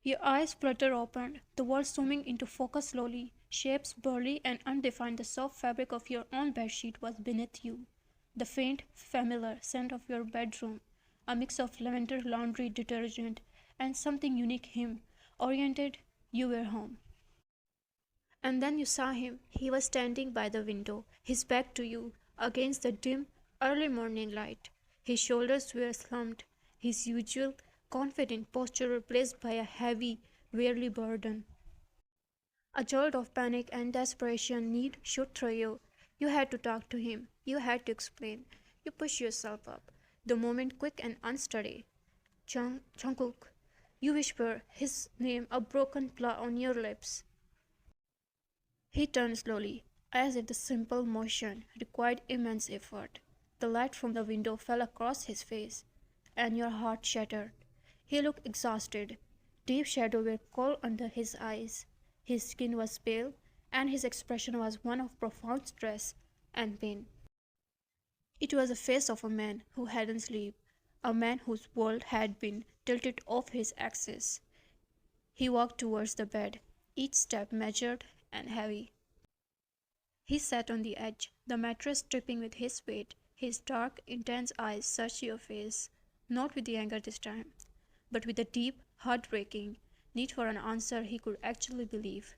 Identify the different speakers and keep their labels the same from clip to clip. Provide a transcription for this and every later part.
Speaker 1: Your eyes flutter open, the world zooming into focus slowly, shapes blurry and undefined. The soft fabric of your own bedsheet was beneath you. The faint, familiar scent of your bedroom, a mix of lavender laundry detergent and something unique him, oriented you were home. And then you saw him. He was standing by the window, his back to you, against the dim, early morning light. His shoulders were slumped, his usual confident posture replaced by a heavy, weary burden. A jolt of panic and desperation need shoot through you. You had to talk to him. You had to explain. You push yourself up. The moment quick and unsteady. Jungkook. You whisper his name, a broken plow on your lips. He turned slowly, as if the simple motion required immense effort. The light from the window fell across his face, and your heart shattered. He looked exhausted. Deep shadows were cold under his eyes. His skin was pale, and his expression was one of profound stress and pain. It was the face of a man who hadn't slept, a man whose world had been tilted off his axis. He walked towards the bed, each step measured and heavy. He sat on the edge, the mattress dripping with his weight. His dark, intense eyes searched your face, not with the anger this time, but with a deep, heartbreaking need for an answer he could actually believe.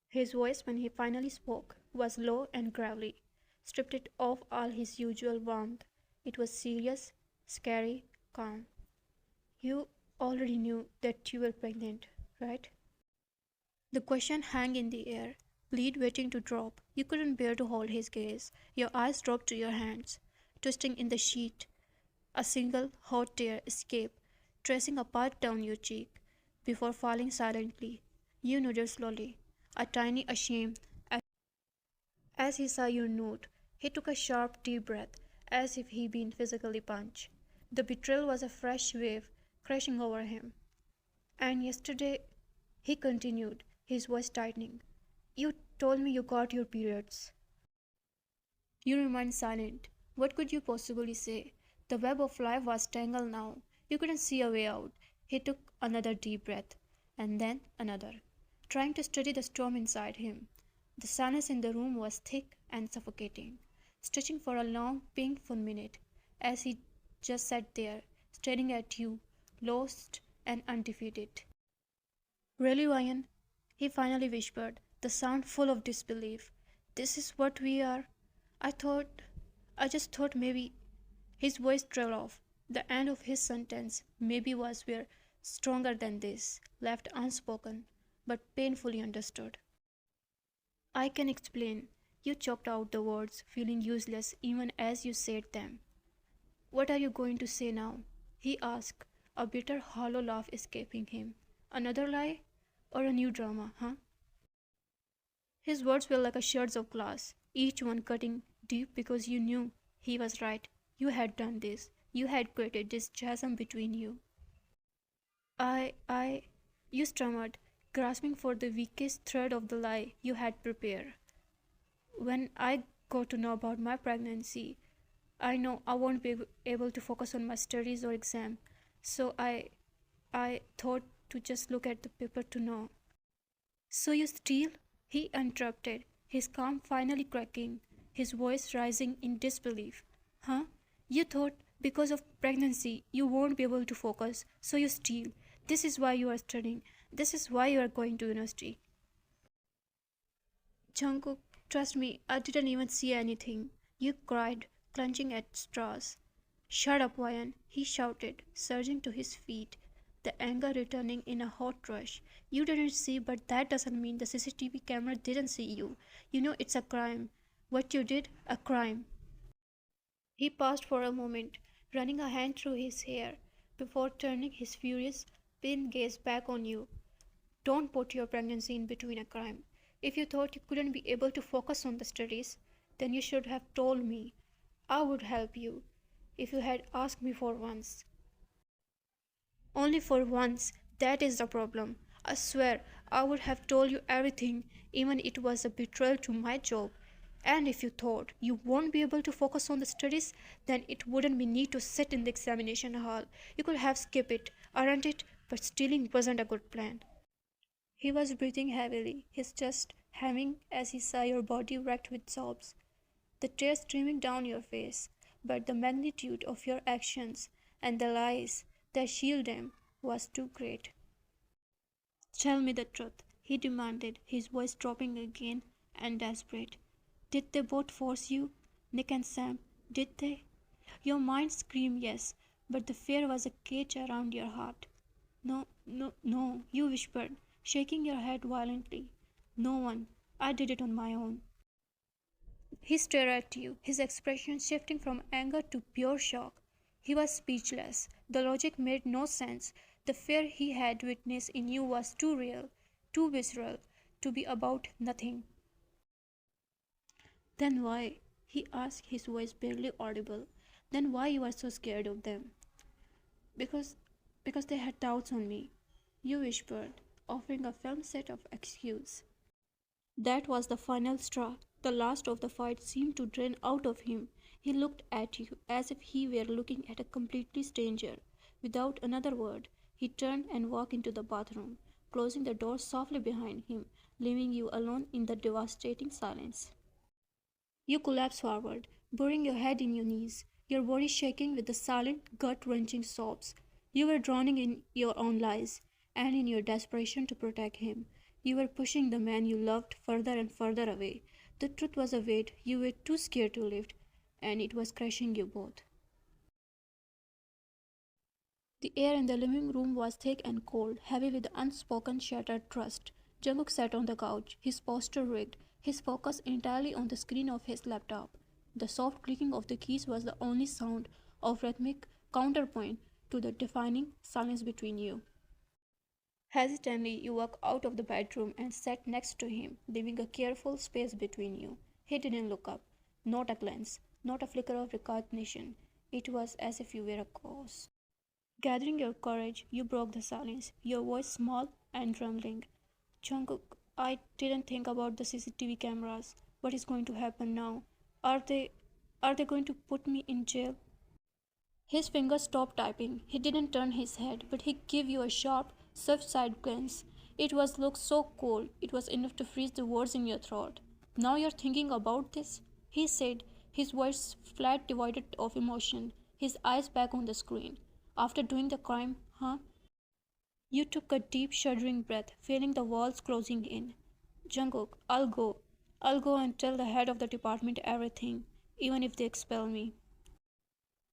Speaker 1: His voice, when he finally spoke, was low and gravelly, stripped it of all his usual warmth. It was serious, scary, calm. You already knew that you were pregnant, right? The question hung in the air, lead waiting to drop. You couldn't bear to hold his gaze. Your eyes dropped to your hands, twisting in the sheet. A single hot tear escaped, tracing a path down your cheek, before falling silently. You nodded slowly, a tiny ashame. As he saw your note, he took a sharp, deep breath, as if he'd been physically punched. The betrayal was a fresh wave crashing over him. And yesterday, he continued, his voice tightening, you told me you got your periods. You remained silent. What could you possibly say? The web of life was tangled now. You couldn't see a way out. He took another deep breath, and then another, trying to steady the storm inside him. The silence in the room was thick and suffocating, stretching for a long, painful minute, as he just sat there, staring at you, lost and undefeated. Really, Ryan? He finally whispered, the sound full of disbelief. This is what we are? I thought, I just thought maybe. His voice trailed off. The end of his sentence, maybe, was where stronger than this, left unspoken, but painfully understood. I can explain. You choked out the words, feeling useless even as you said them. What are you going to say now? He asked, a bitter, hollow laugh escaping him. Another lie? Or a new drama, huh? His words were like a shards of glass, each one cutting deep because you knew he was right. You had done this. You had created this chasm between you. I, you stammered, grasping for the weakest thread of the lie you had prepared. When I got to know about my pregnancy, I know I won't be able to focus on my studies or exam. So I thought to just look at the paper to know. So you steal? He interrupted, his calm finally cracking, his voice rising in disbelief. Huh? You thought because of pregnancy you won't be able to focus, so you steal. This is why you are studying. This is why you are going to university. Jungkook, trust me, I didn't even see anything. You cried, clutching at straws. Shut up, Ryan, he shouted, surging to his feet, the anger returning in a hot rush. You didn't see, but that doesn't mean the CCTV camera didn't see you. You know it's a crime. What you did, a crime. He paused for a moment, running a hand through his hair, before turning his furious, pained gaze back on you. Don't put your pregnancy in between a crime. If you thought you couldn't be able to focus on the studies, then you should have told me. I would help you, if you had asked me for once. Only for once, that is the problem. I swear, I would have told you everything, even it was a betrayal to my job. And if you thought you won't be able to focus on the studies, then it wouldn't be need to sit in the examination hall. You could have skipped it, aren't it? but stealing wasn't a good plan. He was breathing heavily, his chest heaving as he saw your body wrecked with sobs, the tears streaming down your face. But the magnitude of your actions and the lies that shielded them was too great. Tell me the truth, he demanded, his voice dropping again and desperate. Did they both force you? Nick and Sam, did they? Your mind screamed yes, but the fear was a cage around your heart. No, no, no, you whispered, shaking your head violently. No one. I did it on my own. He stared at you, his expression shifting from anger to pure shock. He was speechless. The logic made no sense. The fear he had witnessed in you was too real, too visceral, to be about nothing. Then why? He asked, his voice barely audible. Then why you are so scared of them? Because because they had doubts on me, you whispered, offering a firm set of excuse. That was the final straw. The last of the fight seemed to drain out of him. He looked at you as if he were looking at a completely stranger. Without another word, he turned and walked into the bathroom, closing the door softly behind him, leaving you alone in the devastating silence. You collapsed forward, burying your head in your knees, your body shaking with the silent, gut-wrenching sobs. You were drowning in your own lies, and in your desperation to protect him, you were pushing the man you loved further and further away. The truth was a weight you were too scared to lift, and it was crushing you both. The air in the living room was thick and cold, heavy with unspoken shattered trust. Jungkook sat on the couch, his posture rigged, his focus entirely on the screen of his laptop. The soft clicking of the keys was the only sound of rhythmic counterpoint to the deafening silence between you. Hesitantly, you walked out of the bedroom and sat next to him, leaving a careful space between you. He didn't look up, not a glance, not a flicker of recognition. It was as if you were a ghost. Gathering your courage, you broke the silence, your voice small and trembling. Jungkook, I didn't think about the CCTV cameras. What is going to happen now? Are they are they going to put me in jail? His fingers stopped typing. He didn't turn his head, but he gave you a sharp, swift side glance. It was look so cold, it was enough to freeze the words in your throat. Now you're thinking about this? He said, his voice flat devoid of emotion, his eyes back on the screen. After doing the crime, huh? You took a deep, shuddering breath, feeling the walls closing in. Jungkook, I'll go. I'll go and tell the head of the department everything, even if they expel me.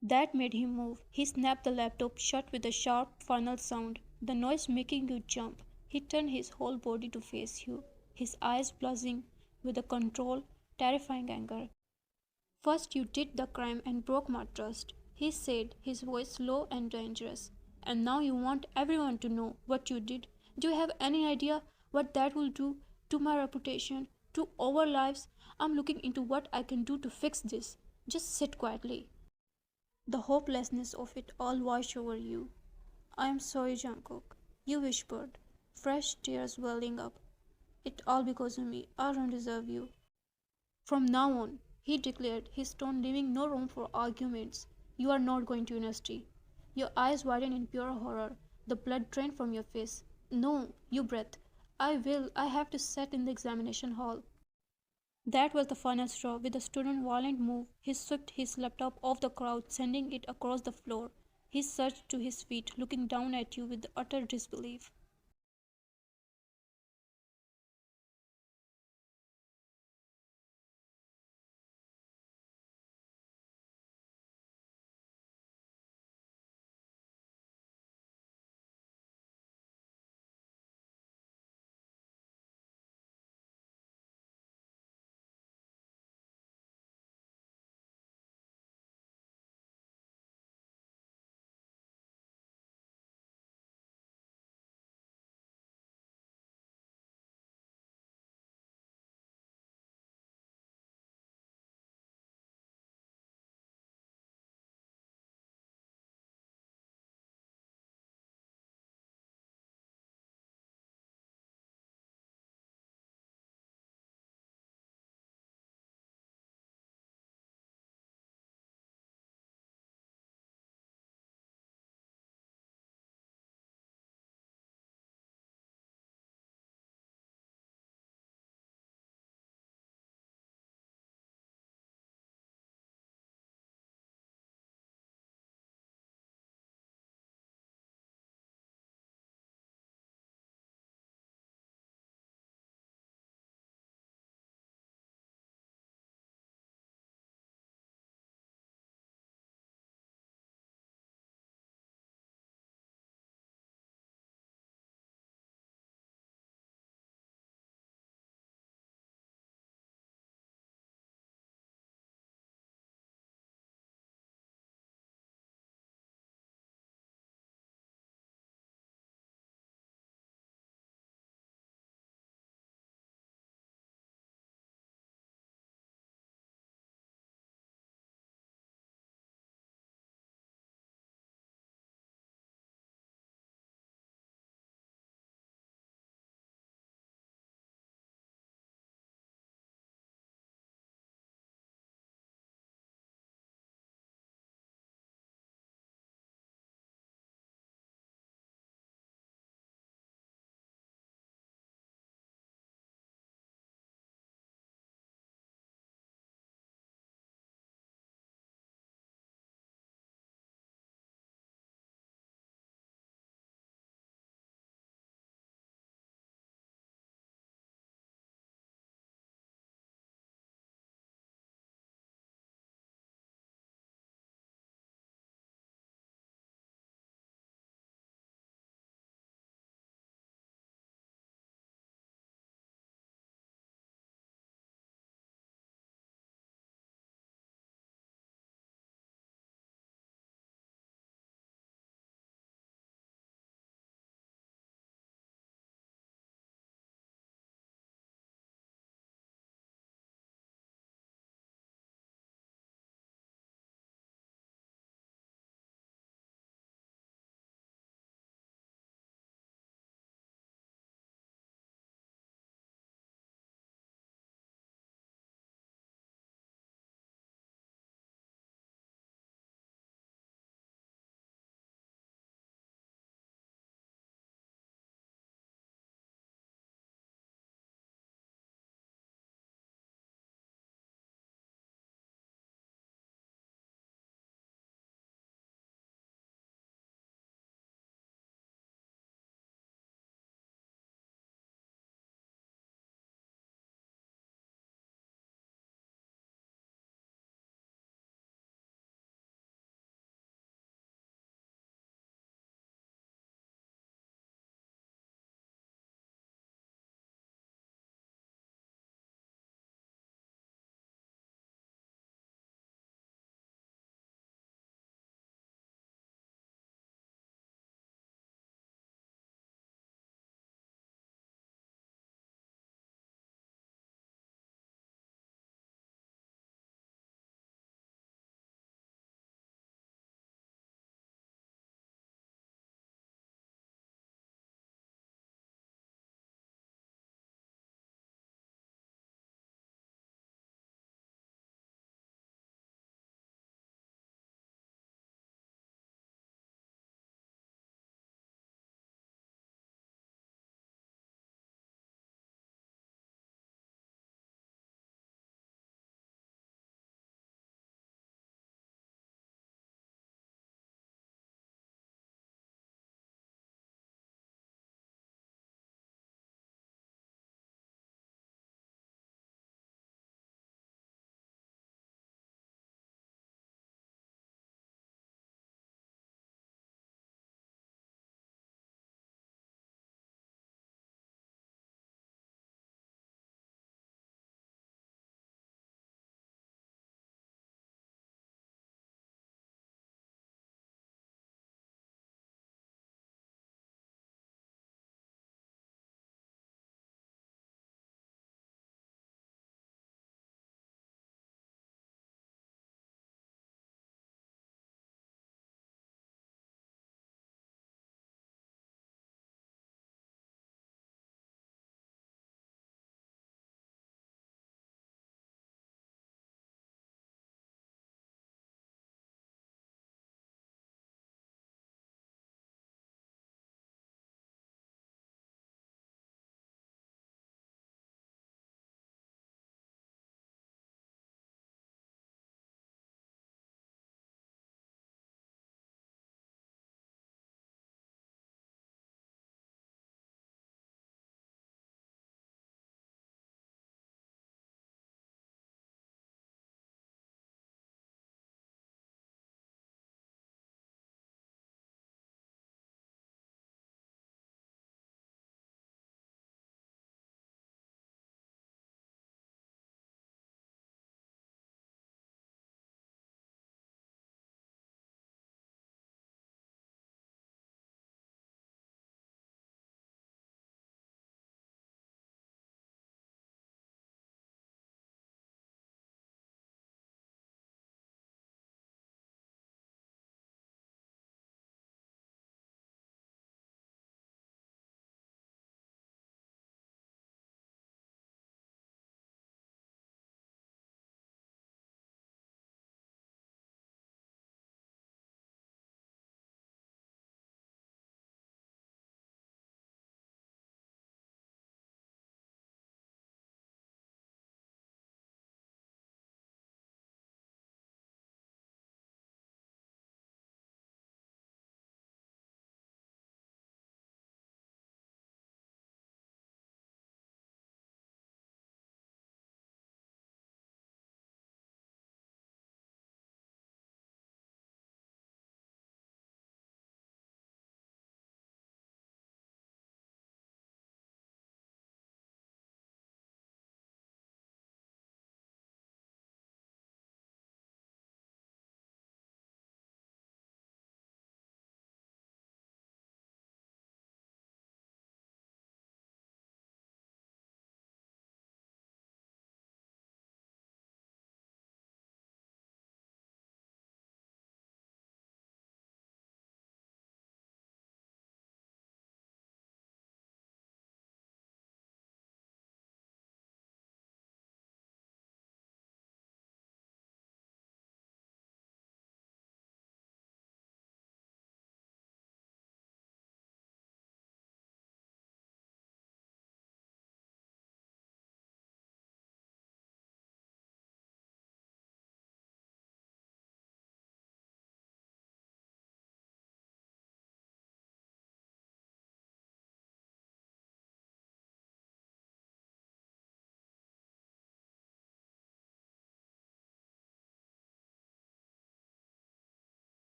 Speaker 1: That made him move. He snapped the laptop shut with a sharp final sound, the noise making you jump. He turned his whole body to face you, his eyes buzzing with a control, terrifying anger. First you did the crime and broke my trust, he said, his voice low and dangerous. And now you want everyone to know what you did. Do you have any idea what that will do to my reputation, to our lives? I'm looking into what I can do to fix this. Just sit quietly. The hopelessness of it all washed over you. I am sorry, Jungkook, you whispered, fresh tears welling up. It all because of me. I don't deserve you. From now on, he declared, his tone leaving no room for arguments, you are not going to university. Your eyes widened in pure horror. The blood drained from your face. No, you breathed. I will. I have to sit in the examination hall. That was the final straw. With a student's violent move, he swept his laptop off the crowd, sending it across the floor. He surged to his feet, looking down at you with utter disbelief.